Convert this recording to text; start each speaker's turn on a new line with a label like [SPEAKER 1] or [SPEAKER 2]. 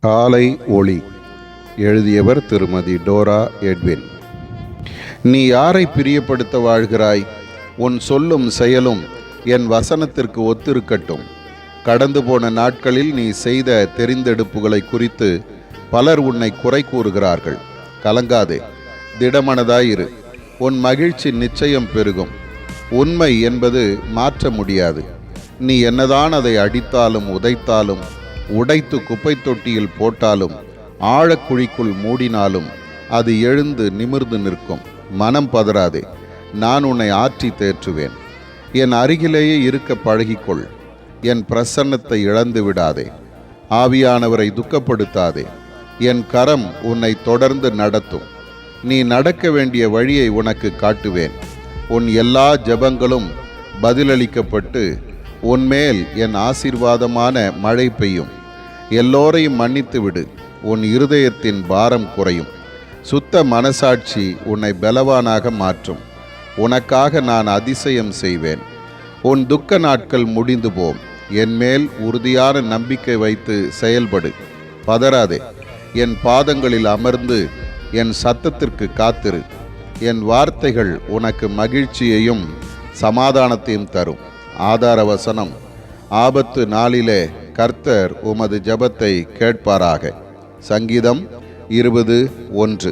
[SPEAKER 1] காலை ஒளி. எழுதியவர் திருமதி டோரா எட்வின். நீ யாரை பிரியப்படுத்த வாழ்கிறாய்? உன் சொல்லும் செயலும் என் வசனத்திற்கு ஒத்திருக்கட்டும். கடந்து போன நாட்களில் நீ செய்த தெரிந்தெடுப்புகளை குறித்து பலர் உன்னை குறை கூறுகிறார்கள். கலங்காதே, திடமனதாயிரு. உன் மகிழ்ச்சி நிச்சயம் பெருகும். உண்மை என்பது மாற்ற முடியாது. நீ என்னதான் அதை அடித்தாலும் உதைத்தாலும், உடைத்து குப்பை தொட்டியில் போட்டாலும், ஆழக்குழிக்குள் மூடினாலும் அது எழுந்து நிமிர்ந்து நிற்கும். மனம் பதறாதே, நான் உன்னை ஆற்றி தேற்றுவேன். என் அருகிலேயே இருக்க பழகிக்கொள். என் பிரசன்னத்தை இழந்து விடாதே. ஆவியானவரை துக்கப்படுத்தாதே. என் கரம் உன்னை தொடர்ந்து நடத்தும். நீ நடக்க வேண்டிய வழியை உனக்கு காட்டுவேன். உன் எல்லா ஜெபங்களும் பதிலளிக்கப்பட்டு உன்மேல் என் ஆசீர்வாதமான மழை பெய்யும். எல்லோரையும் மன்னித்து விடு. உன் இருதயத்தின் பாரம் குறையும். சுத்த மனசாட்சி உன்னை பலவானாக மாற்றும். உனக்காக நான் அதிசயம் செய்வேன். உன் துக்க நாட்கள் முடிந்து போம். என்மேல் உறுதியான நம்பிக்கை வைத்து செயல்படு. பதறாதே. என் பாதங்களில் அமர்ந்து என் சத்தத்திற்கு காத்திரு. என் வார்த்தைகள் உனக்கு மகிழ்ச்சியையும் சமாதானத்தையும் தரும். ஆதார வசனம்: ஆபத்து நாளிலே கர்த்தர் உமது ஜெபத்தை கேட்பாராக. சங்கீதம் 20:1.